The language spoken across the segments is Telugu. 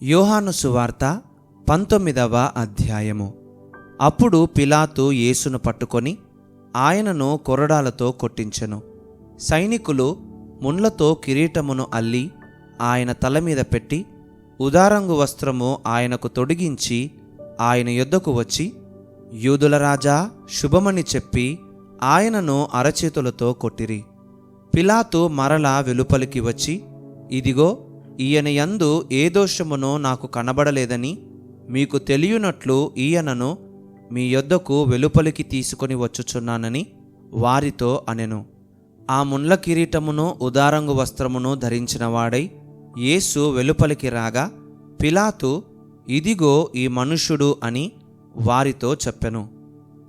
యోహాను సువార్త 19వ అధ్యాయము. అప్పుడు పిలాతు యేసును పట్టుకొని ఆయనను కొరడాలతో కొట్టించెను. సైనికులు ముళ్ళతో కిరీటమును అల్లి ఆయన తల మీద పెట్టి ఉదారంగు వస్త్రము ఆయనకు తొడిగించి ఆయన యొద్దకు వచ్చి, యూదుల రాజా, శుభమని చెప్పి ఆయనను అరచేతులతో కొట్టిరి. పిలాతు మరలా వెలుపలికి వచ్చి, ఇదిగో, ఈయన యందు ఏ దోషమునో నాకు కనబడలేదని మీకు తెలియనట్లు ఈయనను మీ యొద్దకు వెలుపలికి తీసుకొని వచ్చుచున్నానని వారితో అనెను. ఆ ముండ్ల కిరీటమును ఉదారంగు వస్త్రమును ధరించిన వాడై యేసు వెలుపలికి రాగా, పిలాతు, ఇదిగో ఈ మనుష్యుడు అని వారితో చెప్పెను.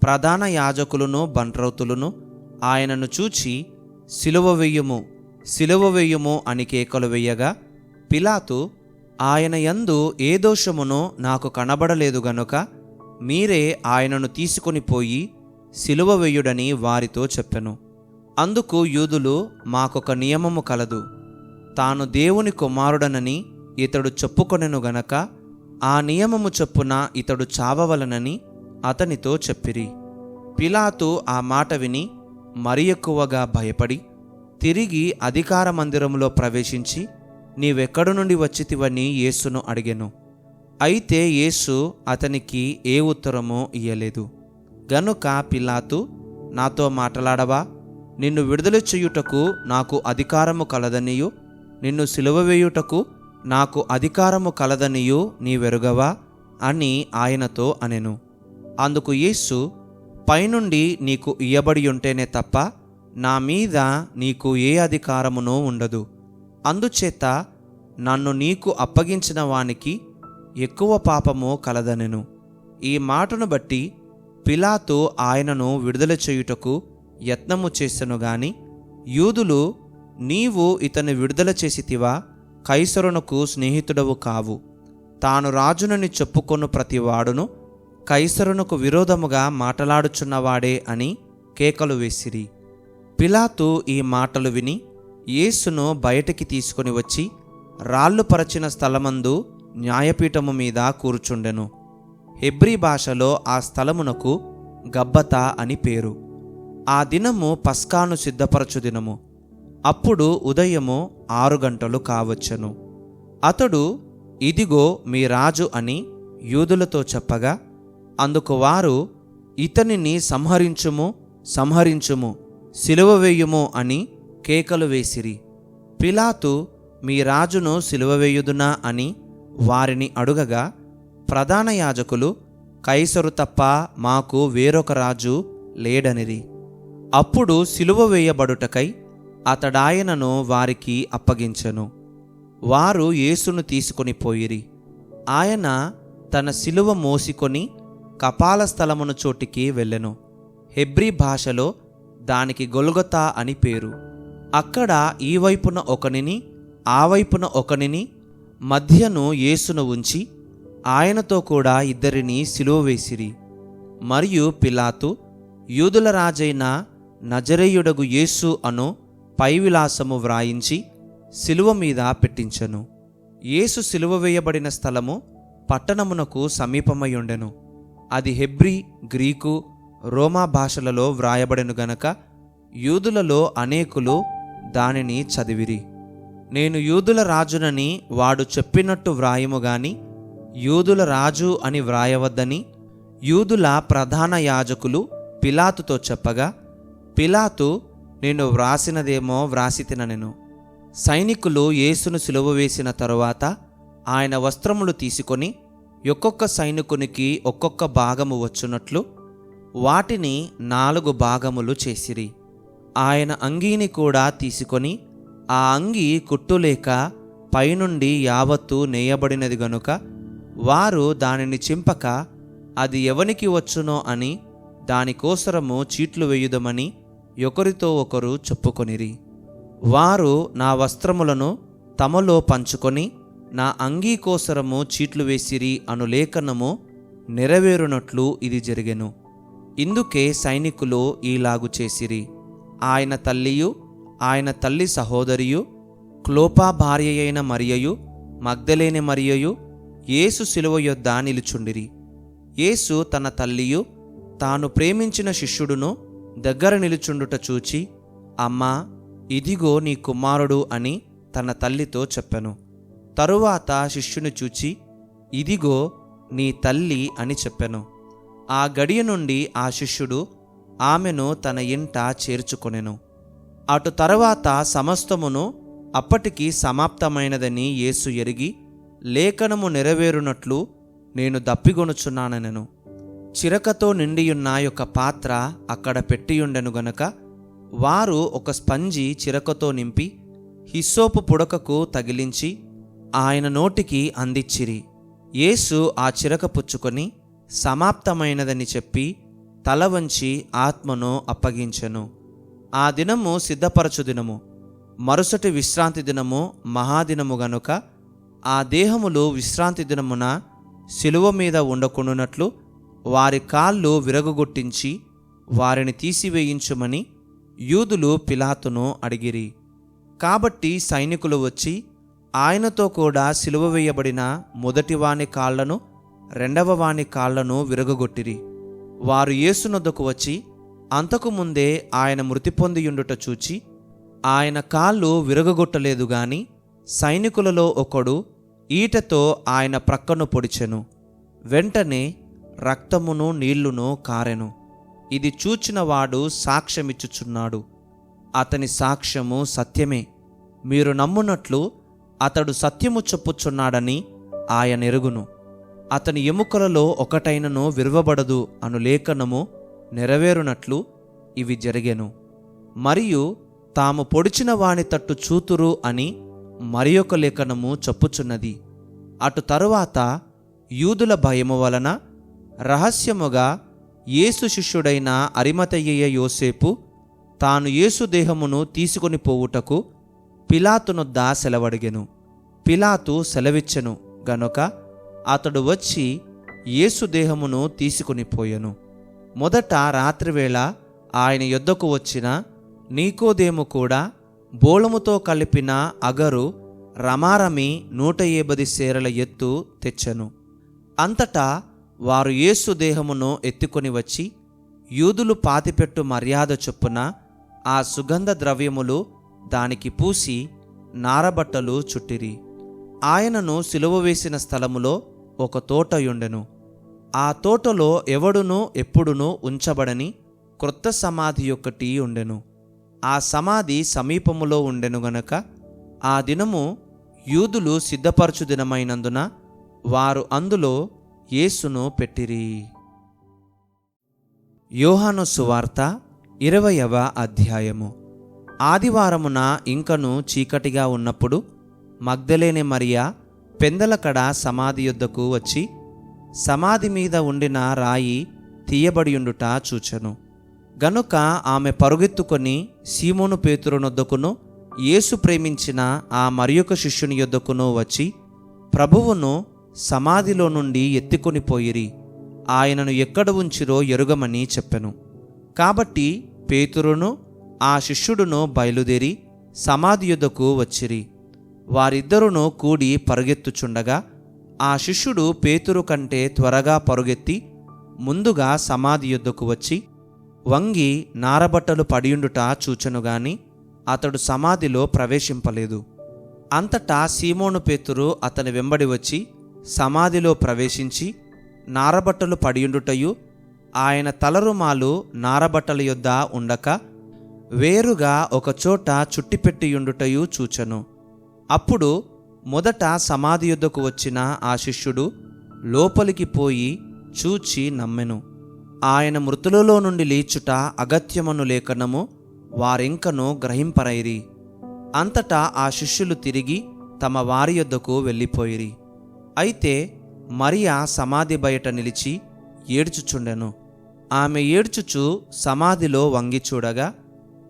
ప్రధాన యాజకులను బంట్రౌతులను ఆయనను చూచి, సిలువ వెయ్యుము, సిలువ వెయ్యుము అని కేకలు వెయ్యగా, పిలాతు, ఆయన యందు ఏ దోషమునో నాకు కనబడలేదు గనుక మీరే ఆయనను తీసుకొని పోయి సిలువ వెయ్యుడని వారితో చెప్పెను. అందుకు యూదులు, మాకొక నియమము కలదు, తాను దేవుని కుమారుడనని ఇతడు చెప్పుకొనెను గనక ఆ నియమము చొప్పున ఇతడు చావవలనని అతనితో చెప్పిరి. పిలాతు ఆ మాట విని మరి ఎక్కువగా భయపడి తిరిగి అధికార మందిరములో ప్రవేశించి, నీవెక్కడి నుండి వచ్చితివని యేసును అడిగెను. అయితే యేసు అతనికి ఏ ఉత్తరమో ఇయ్యలేదు. గనుక పిలాతు, నాతో మాట్లాడవా? నిన్ను విడుదల చేయుటకు నాకు అధికారము కలదనియు నిన్ను సిలువ వేయుటకు నాకు అధికారము కలదనియు నీవెరుగవా అని ఆయనతో అనెను. అందుకు యేసు, పైనుండి నీకు ఇయ్యబడి ఉంటేనే తప్ప నా మీద నీకు ఏ అధికారమునో ఉండదు. అందుచేత నన్ను నీకు అప్పగించిన వానికి ఎక్కువ పాపము కలదనెను. ఈ మాటను బట్టి పిలాతు ఆయనను విడుదల చేయుటకు యత్నము చేసెను గాని యూదులు, నీవు ఇతని విడుదల చేసితివా? కైసరునకు స్నేహితుడవు కావు. తాను రాజునని చెప్పుకొను ప్రతివాడును కైసరునకు విరోధముగా మాటలాడుచున్నవాడే అని కేకలు వేసిరి. పిలాతు ఈ మాటలు విని యేసును బయటికి తీసుకొని వచ్చి రాళ్ళు పరచిన స్థలమందు న్యాయపీఠము మీద కూర్చుండెను. హెబ్రీ భాషలో ఆ స్థలమునకు గబ్బతా అని పేరు. ఆ దినము పస్కాను సిద్ధపరచు దినము. అప్పుడు ఉదయము 6 గంటలు కావచ్చెను. అతడు, ఇదిగో మీ రాజు అని యూదులతో చెప్పగా, అందుకు వారు, ఇతనిని సంహరించుము, సంహరించుము, సిలువ వేయుము అని కేకలు వేసిరి. పిలాతు, మీ రాజును సిలువ వేయుదునా అని వారిని అడుగగా, ప్రధాన యాజకులు, కైసరు తప్ప మాకు వేరొక రాజు లేడనిరి. అప్పుడు సిలువ వేయబడుటకై అతడాయనను వారికి అప్పగించెను. వారు యేసును తీసుకొని పోయిరి. ఆయన తన సిలువ మోసికొని కపాల స్థలమును చోటికి వెళ్ళెను. హెబ్రీ భాషలో దానికి గొల్గొతా అని పేరు. అక్కడ ఈ వైపున ఒకనిని ఆ వైపున ఒకనిని మధ్యను యేసును ఉంచి ఆయనతో కూడా ఇద్దరిని సిలువ వేసిరి. మరియు పిలాతు యూదుల రాజైన నజరేయుడగు యేసు అను పైవిలాసము వ్రాయించి సిలువ మీద పెట్టించెను. యేసు సిలువ వేయబడిన స్థలము పట్టణమునకు సమీపమయ్యుండెను. అది హెబ్రీ, గ్రీకు, రోమా భాషలలో వ్రాయబడెను గనక యూదులలో అనేకులు దానిని చదివిరి. నేను యూదుల రాజునని వాడు చెప్పినట్టు వ్రాయము గాని యూదుల రాజు అని వ్రాయవద్దని యూదుల ప్రధాన యాజకులు పిలాతుతో చెప్పగా, పిలాతు, నేను వ్రాసినదేమో వ్రాసితిననెను. సైనికులు యేసును సిలువ వేసిన తరువాత ఆయన వస్త్రములు తీసుకొని ఒక్కొక్క సైనికునికి ఒక్కొక్క భాగము వచ్చునట్లు వాటిని 4 భాగములు చేసిరి. ఆయన అంగీని కూడా తీసుకొని ఆ అంగీ కుట్టులేక పైనుండి యావత్తు నేయబడినది గనుక వారు దానిని చింపక అది ఎవనికి వచ్చునో అని దానికోసరము చీట్లు వేయుదమని ఒకరితో ఒకరు చెప్పుకొనిరి. వారు నా వస్త్రములను తమలో పంచుకొని నా అంగీ కోసరము చీట్లు వేసిరి అను లేఖనము నెరవేరునట్లు ఇది జరిగెను. ఇందుకే సైనికులు ఈలాగు చేసిరి. ఆయన తల్లియు ఆయన తల్లి సహోదరియు క్లోపా భార్య అయిన మరియయు మగ్దలేని మరియయు యేసు శిలువ యొద్ద నిలుచుండిరి. యేసు తన తల్లియు తాను ప్రేమించిన శిష్యుడును దగ్గర నిలుచుండుట చూచి, అమ్మా, ఇదిగో నీ కుమారుడు అని తన తల్లితో చెప్పెను. తరువాత శిష్యుని చూచి, ఇదిగో నీ తల్లి అని చెప్పెను. ఆ గడియ నుండి ఆ శిష్యుడు ఆమెను తన ఇంట చేర్చుకొనెను. అటు తరువాత సమస్తమును అప్పటికి సమాప్తమైనదని యేసు ఎరిగి, లేఖనము నెరవేరునట్లు నేను దప్పిగొనుచున్నానెను. చిరకతో నిండియున్న ఒక పాత్ర అక్కడ పెట్టియుండెను గనుక వారు ఒక స్పంజి చిరకతో నింపి హిస్సోపు పుడకకు తగిలించి ఆయన నోటికి అందించిరి. యేసు ఆ చిరక పుచ్చుకొని సమాప్తమైనదని చెప్పి తల వంచి ఆత్మను అప్పగించెను. ఆ దినము సిద్ధపరచు దినము, మరుసటి విశ్రాంతి దినము మహాదినము గనుక ఆ దేహములు విశ్రాంతి దినమున శిలువ మీద ఉండకుండునట్లు వారి కాళ్ళు విరగగొట్టించి వారిని తీసివేయించుమని యూదులు పిలాతును అడిగిరి. కాబట్టి సైనికులు వచ్చి ఆయనతో కూడా సిలువ వేయబడిన మొదటివాని కాళ్లను రెండవ వాని కాళ్లను విరగగొట్టిరి. వారు యేసునొద్దకు వచ్చి అంతకుముందే ఆయన మృతి పొందియుండుట చూచి ఆయన కాళ్ళు విరగగొట్టలేదు గాని సైనికులలో ఒకడు ఈటతో ఆయన ప్రక్కను పొడిచెను. వెంటనే రక్తమును నీళ్లును కారెను. ఇది చూచినవాడు సాక్ష్యమిచ్చుచున్నాడు. అతని సాక్ష్యము సత్యమే. మీరు నమ్మునట్లు అతడు సత్యము చెప్పుచున్నాడని ఆయన ఎరుగును. అతని ఎముకలలో ఒకటైనను విరవబడదు అను లేఖనము నెరవేరునట్లు ఇవి జరిగెను. మరియు తాము పొడిచిన వాని తట్టు చూతురు అని మరి ఒక లేఖనము చెప్పుచున్నది. అటు తరువాత యూదుల భయము వలన రహస్యముగా యేసు శిష్యుడైన అరిమతయ్య యోసేపు తాను యేసు దేహమును తీసుకొని పోవుటకు పిలాతునొద్ద సెలవడిగెను. పిలాతు సెలవిచ్చెను గనుక అతడు వచ్చి యేసు దేహమును తీసుకొని పోయెను. మొదట రాత్రివేళ ఆయన యొద్దకు వచ్చిన నీకోదేము కూడా బోళముతో కలిపిన అగరు రమారమి 150 సేరల ఎత్తు తెచ్చెను. అంతటా వారు యేసు దేహమును ఎత్తుకొని వచ్చి యూదులు పాతిపెట్టు మర్యాద చొప్పున ఆ సుగంధ ద్రవ్యములు దానికి పూసి నారబట్టలు చుట్టిరి. ఆయనను సిలువ వేసిన స్థలములో ఒక తోటయుండెను. ఆ తోటలో ఎవడునూ ఎప్పుడునూ ఉంచబడని క్రొత్త సమాధి ఒకటి ఉండెను. ఆ సమాధి సమీపములో ఉండెను గనక ఆ దినము యూదులు సిద్ధపరచు దినమైనందున వారు అందులో యేసును పెట్టిరి. యోహాను సువార్త 20వ అధ్యాయము. ఆదివారమున ఇంకను చీకటిగా ఉన్నప్పుడు మగ్దలేనే మరియా పెందలకడ సమాధి యొద్దకు వచ్చి సమాధి మీద ఉండిన రాయి తీయబడియుండుట చూచెను. గనుక ఆమె పరుగెత్తుకొని సీమోను పేతురునొద్దకును యేసు ప్రేమించిన ఆ మరియొక శిష్యుని యొద్దకును వచ్చి ప్రభువును సమాధిలో నుండి ఎత్తుకొని పోయిరి, ఆయనను ఎక్కడ ఉంచిరో ఎరుగమని చెప్పెను. కాబట్టి పేతురును ఆ శిష్యుడును బయలుదేరి సమాధి యొద్దకు వచ్చిరి. వారిద్దరును కూడి పరుగెత్తుచుండగా ఆ శిష్యుడు పేతురు కంటే త్వరగా పరుగెత్తి ముందుగా సమాధి యొద్దకు వచ్చి వంగి నారబట్టలు పడియుండుట చూచెనుగాని అతడు సమాధిలో ప్రవేశింపలేదు. అంతటా సీమోను పేతురు అతని వెంబడి వచ్చి సమాధిలో ప్రవేశించి నారబట్టలు పడియుండుటయు ఆయన తలరుమాలు నారబట్టల యొద్ద ఉండక వేరుగా ఒకచోట చుట్టిపెట్టియుండుటయు చూచెను. అప్పుడు మొదట సమాధి యొద్దకు వచ్చిన ఆ శిష్యుడు లోపలికి పోయి చూచి నమ్మెను. ఆయన మృతులలో నుండి లేచుట అగత్యమను లేఖనము వారింకను గ్రహింపరైరి. అంతటా ఆ శిష్యులు తిరిగి తమ వారి యొద్దకు వెళ్ళిపోయిరి. అయితే మరియా సమాధి బయట నిలిచి ఏడ్చుచుండెను. ఆమె ఏడ్చుచు సమాధిలో వంగి చూడగా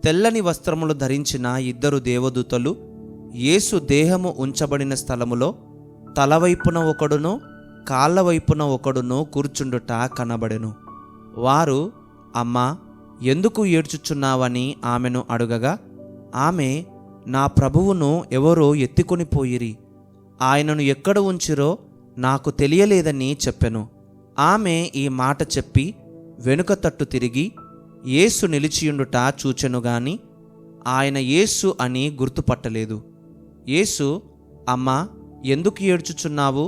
తెల్లని వస్త్రములు ధరించిన 2 దేవదూతలు యేసు దేహము ఉంచబడిన స్థలములో తలవైపున ఒకడును కాళ్ళవైపున ఒకడును కూర్చుండుట కనబడెను. వారు, అమ్మా, ఎందుకు ఏడ్చుచున్నావని ఆమెను అడుగగా ఆమె, నా ప్రభువును ఎవరో ఎత్తుకొని పోయిరి, ఆయనను ఎక్కడ ఉంచిరో నాకు తెలియలేదని చెప్పెను. ఆమె ఈ మాట చెప్పి వెనుక తట్టు తిరిగి యేసు నిలిచియుండుట చూచెను గాని ఆయన యేసు అని గుర్తుపట్టలేదు. యేసు, అమ్మా, ఎందుకు ఏడ్చుచున్నావు?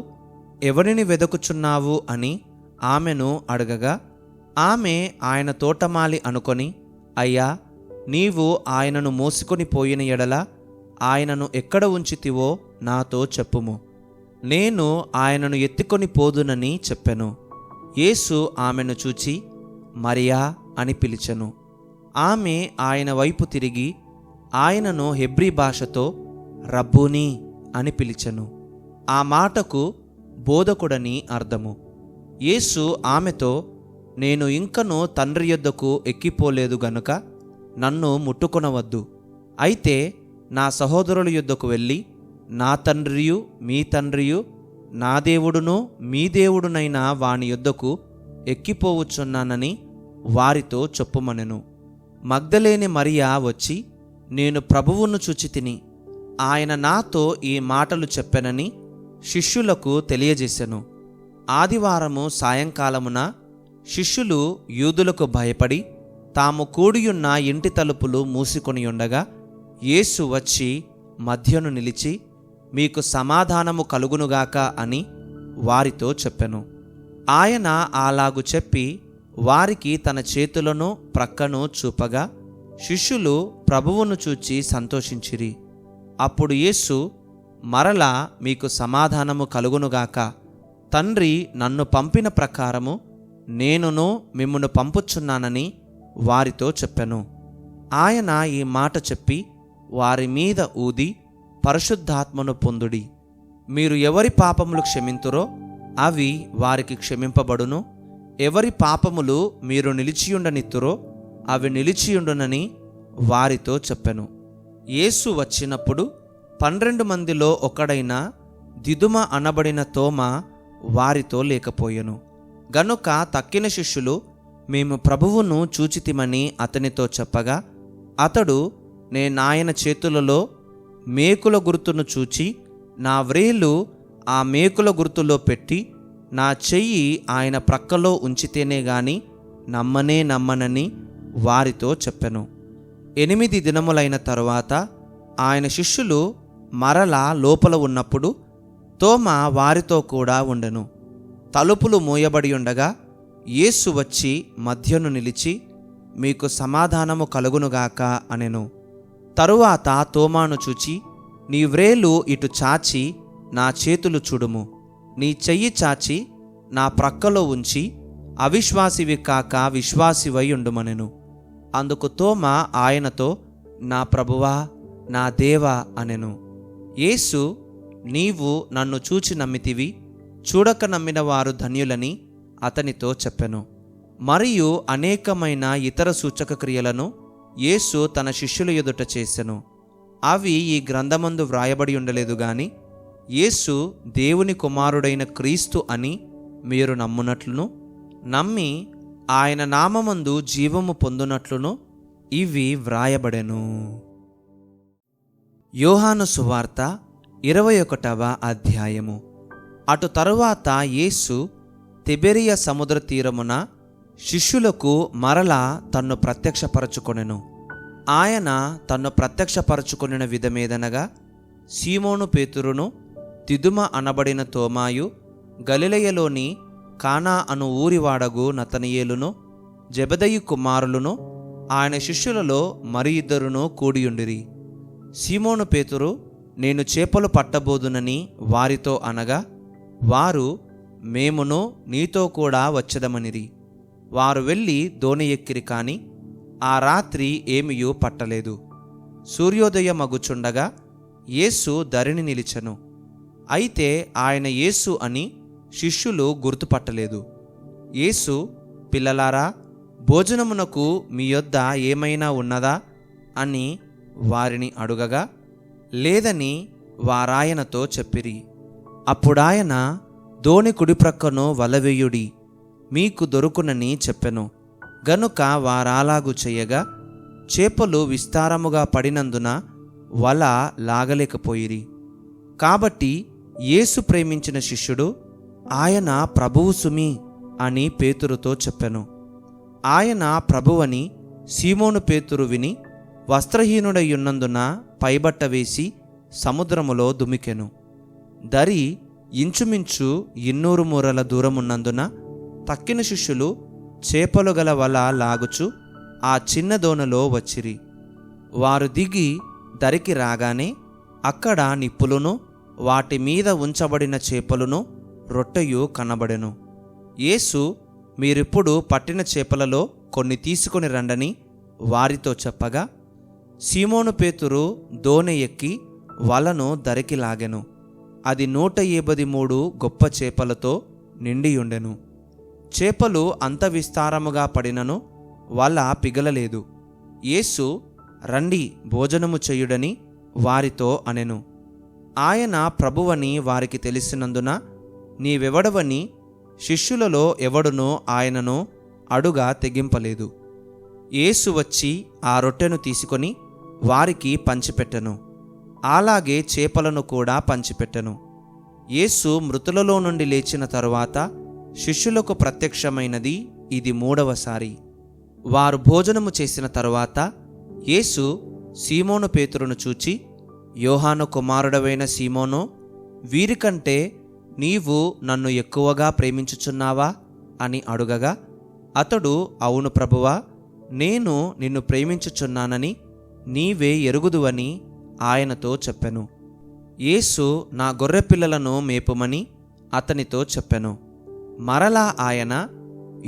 ఎవరిని వెదకుచున్నావు అని ఆమెను అడగగా ఆమె ఆయన తోటమాలి అనుకొని, అయ్యా, నీవు ఆయనను మోసుకొని పోయిన ఎడల ఆయనను ఎక్కడ ఉంచితివో నాతో చెప్పుము, నేను ఆయనను ఎత్తుకొని పోదునని చెప్పెను. యేసు ఆమెను చూచి మరియా అని పిలిచెను. ఆమె ఆయన వైపు తిరిగి ఆయనను హెబ్రీ భాషతో రబ్బూనీ అని పిలిచెను. ఆ మాటకు బోధకుడని అర్థము. యేసు ఆమెతో, నేను ఇంకను తండ్రి యొద్దకు ఎక్కిపోలేదు గనుక నన్ను ముట్టుకొనవద్దు. అయితే నా సహోదరుల యొద్దకు వెళ్ళి నా తండ్రియు మీ తండ్రియు నా దేవుడును మీ దేవుడునైన వాని యొద్దకు ఎక్కిపోవచ్చున్నానని వారితో చెప్పుమనెను. మగ్దలేని మరియా వచ్చి, నేను ప్రభువును చూచితిని, ఆయన నాతో ఈ మాటలు చెప్పెనని శిష్యులకు తెలియజేసెను. ఆదివారము సాయంకాలమున శిష్యులు యూదులకు భయపడి తాము కూడియున్న ఇంటి తలుపులు మూసుకొని ఉండగా యేసు వచ్చి మధ్యను నిలిచి, మీకు సమాధానము కలుగునుగాక అని వారితో చెప్పెను. ఆయన అలాగు చెప్పి వారికి తన చేతులను ప్రక్కను చూపగా శిష్యులు ప్రభువును చూచి సంతోషించిరి. అప్పుడు యేసు మరలా, మీకు సమాధానము కలుగునుగాక. తండ్రి నన్ను పంపిన ప్రకారము నేనును మిమ్మును పంపుచున్నానని వారితో చెప్పెను. ఆయన ఈ మాట చెప్పి వారి మీద ఊది, పరిశుద్ధాత్మను పొందుడి. మీరు ఎవరి పాపములు క్షమింతురో అవి వారికి క్షమింపబడును, ఎవరి పాపములు మీరు నిలిచియుండనిత్తురో అవి నిలిచియుండునని వారితో చెప్పెను. యేసు వచ్చినప్పుడు 12 మందిలో ఒకడైన దిదుమ అనబడిన తోమ వారితో లేకపోయెను. గనుక తక్కిన శిష్యులు, మేము ప్రభువును చూచితిమని అతనితో చెప్పగా అతడు, నేనాయన చేతులలో మేకుల గుర్తును చూచి నా వ్రేలు ఆ మేకుల గుర్తులో పెట్టి నా చెయ్యి ఆయన ప్రక్కలో ఉంచితేనే గాని నమ్మనని వారితో చెప్పెను. 8 దినములైన తరువాత ఆయన శిష్యులు మరలా లోపల ఉన్నప్పుడు తోమ వారితో కూడా ఉండెను. తలుపులు మూయబడి ఉండగా యేసు వచ్చి మధ్యను నిలిచి, మీకు సమాధానము కలుగునుగాక అనెను. తరువాత తోమాను చూచి, నీ వ్రేలు ఇటు చాచి నా చేతులు చూడుము, నీ చెయ్యి చాచి నా ప్రక్కలో ఉంచి అవిశ్వాసివి కాక విశ్వాసివై ఉండుమనెను. అందుకు తోమ ఆయనతో, నా ప్రభువా, నా దేవా అనెను. యేసు, నీవు నన్ను చూచి నమ్మితివి, చూడక నమ్మిన వారు ధన్యులని అతనితో చెప్పెను. మరియు అనేకమైన ఇతర సూచక క్రియలను యేసు తన శిష్యుల ఎదుట చేసెను. అవి ఈ గ్రంథమందు వ్రాయబడి ఉండలేదు గాని యేసు దేవుని కుమారుడైన క్రీస్తు అని మీరు నమ్మునట్లును, నమ్మి ఆయన నామమందు జీవము పొందునట్లును ఇవి వ్రాయబడెను. యోహాను సువార్త 21వ అధ్యాయము. అటు తరువాత యేసు తిబెరియ సముద్ర తీరమున శిష్యులకు మరలా తన్ను ప్రత్యక్షపరచుకొనెను. ఆయన తన్ను ప్రత్యక్షపరచుకొనిన విధమేదనగా, సీమోను పేతురును, దిదుమ అనబడిన తోమాయు, గలిలయలోని కానా అను ఊరివాడగు నతనయేలును, జెబెదయి కుమారులను, ఆయన శిష్యులలో మరి 2 కూడియుండిరి. సీమోను పేతురు, నేను చేపలు పట్టబోదునని వారితో అనగా వారు, మేమును నీతో కూడా వచ్చదమనిరి. వారు వెళ్ళి దోణి ఎక్కిరి కాని ఆ రాత్రి ఏమియూ పట్టలేదు. సూర్యోదయమగుచుండగా యేసు ధరిని నిలిచెను. అయితే ఆయన యేసు అని శిష్యులు గుర్తుపట్టలేదు. యేసు, పిల్లలారా, భోజనమునకు మీ యొద్ద ఏమైనా ఉన్నదా అని వారిని అడుగగా లేదని వారాయనతో చెప్పిరి. అప్పుడాయన, దోణి కుడిప్రక్కను వలవేయుడి, మీకు దొరుకునని చెప్పెను. గనుక వారాలాగు చెయ్యగా చేపలు విస్తారముగా పడినందున వల లాగలేకపోయిరి. కాబట్టి యేసు ప్రేమించిన శిష్యుడు ఆయన ప్రభువు సుమి అని పేతురుతో చెప్పెను. ఆయన ప్రభువని సీమోను పేతురు విని వస్త్రహీనుడయ్యున్నందున పైబట్ట వేసి సముద్రములో దుమికెను. దరి ఇంచుమించు 200 మూరల దూరమున్నందున తక్కిన శిష్యులు చేపలు గల వల లాగుచు ఆ చిన్న దోణిలో వచ్చిరి. వారు దిగి దరికి రాగానే అక్కడ నిప్పులును వాటి మీద ఉంచబడిన చేపలును రొట్టెయు కనబడెను. యేసు, మీరిప్పుడు పట్టిన చేపలలో కొన్ని తీసుకొని రండని వారితో చెప్పగా, సీమోను పేతురు దోణి ఎక్కి వలను దరికి లాగెను. అది 153 గొప్ప చేపలతో నిండియుండెను. చేపలు అంత విస్తారముగా పడినను వల పిగలలేదు. యేసు, రండి భోజనము చేయుడని వారితో అనెను. ఆయన ప్రభువని వారికి తెలిసినందున, నీవెవడవని శిష్యులలో ఎవడునో ఆయనను అడుగా తెగింపలేదు. యేసు వచ్చి ఆ రొట్టెను తీసుకొని వారికి పంచిపెట్టెను. అలాగే చేపలను కూడా పంచిపెట్టెను. యేసు మృతులలో నుండి లేచిన తరువాత శిష్యులకు ప్రత్యక్షమైనది ఇది 3వసారి. వారు భోజనము చేసిన తరువాత యేసు సీమోను పేతురును చూచి, యోహాను కుమారుడవైన సీమోను, వీరికంటే నీవు నన్ను ఎక్కువగా ప్రేమించుచున్నావా అని అడుగగా, అతడు, అవును ప్రభువా, నేను నిన్ను ప్రేమించుచున్నానని నీవే ఎరుగుదువని ఆయనతో చెప్పెను. యేసు, నా గొర్రెపిల్లలను మేపుమని అతనితో చెప్పెను. మరలా ఆయన,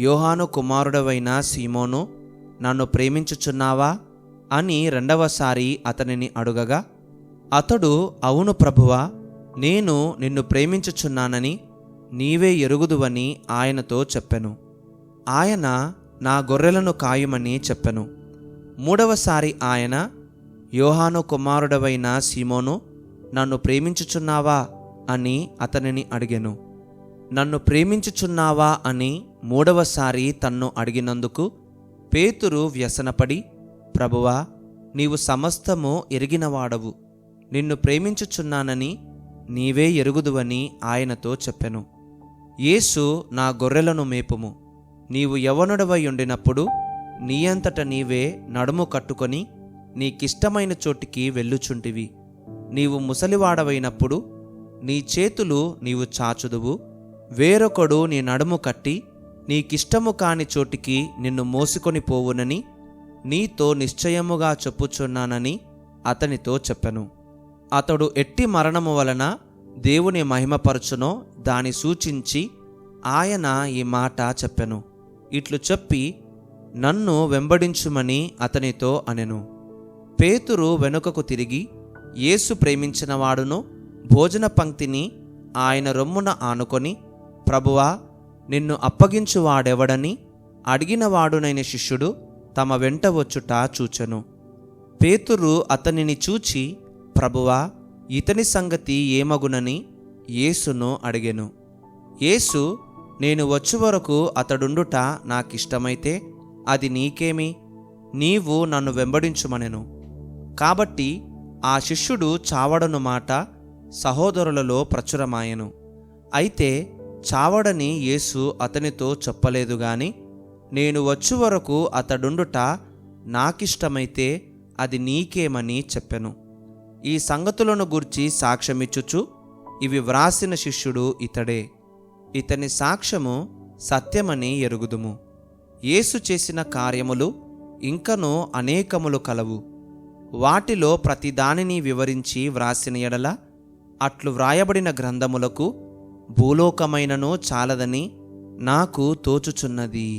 యోహాను కుమారుడవైన సీమోను, నన్ను ప్రేమించుచున్నావా అని 2వసారి అతనిని అడుగగా, అతడు, అవును ప్రభువా, నేను నిన్ను ప్రేమించుచున్నానని నీవే ఎరుగుదువని ఆయనతో చెప్పెను. ఆయన, నా గొర్రెలను కాయుమని చెప్పెను. 3వసారి ఆయన, యోహాను కుమారుడవైన సీమోను, నన్ను ప్రేమించుచున్నావా అని అతనిని అడిగెను. నన్ను ప్రేమించుచున్నావా అని 3వసారి తన్ను అడిగినందుకు పేతురు వ్యసనపడి, ప్రభువా, నీవు సమస్తము ఎరిగినవాడవు, నిన్ను ప్రేమించుచున్నానని నీవే ఎరుగుదువని ఆయనతో చెప్పెను. యేసు, నా గొర్రెలను మేపుము. నీవు యవ్వనుడవై ఉండినప్పుడు నీ అంతట నీవే నడుము కట్టుకొని నీకిష్టమైన చోటికి వెళ్ళుచుంటివి. నీవు ముసలివాడవైనప్పుడు నీ చేతులు నీవు చాచుదువు, వేరొకడు నీ నడుము కట్టి నీకిష్టము కాని చోటికి నిన్ను మోసుకొని పోవునని నీతో నిశ్చయముగా చెప్పుచున్నానని అతనితో చెప్పెను. అతడు ఎట్టి మరణము వలన దేవుని మహిమపరచునో దాని సూచించి ఆయన ఈ మాట చెప్పెను. ఇట్లు చెప్పి, నన్ను వెంబడించుమని అతనితో అనెను. పేతురు వెనుకకు తిరిగి యేసు ప్రేమించిన వాడును భోజన పంక్తిని ఆయన రొమ్మున ఆనుకొని, ప్రభువా, నిన్ను అప్పగించువాడెవడని అడిగినవాడునైన శిష్యుడు తమ వెంట వచ్చుట చూచెను. పేతురు అతనిని చూచి, ప్రభువా, ఇతని సంగతి ఏమగునని యేసును అడిగెను. యేసు, నేను వచ్చు వరకు అతడుండుట నాకిష్టమైతే అది నీకేమి, నీవు నన్ను వెంబడించుమనెను. కాబట్టి ఆ శిష్యుడు చావడను మాట సహోదరులలో ప్రచురమాయెను. అయితే చావడని యేసు అతనితో చెప్పలేదు గాని, నేను వచ్చు వరకు అతడుండుట నాకిష్టమైతే అది నీకేమని చెప్పెను. ఈ సంగతులను గూర్చి సాక్ష్యమిచ్చుచు, ఇవి వ్రాసిన శిష్యుడు ఇతడే, ఇతని సాక్ష్యము సత్యమని ఎరుగుదుము. యేసు చేసిన కార్యములు ఇంకనూ అనేకములు కలవు. వాటిలో ప్రతి దానిని వివరించి వ్రాసిన ఎడల అట్లు వ్రాయబడిన గ్రంథములకు భూలోకమైనను చాలదని నాకు తోచుచున్నది.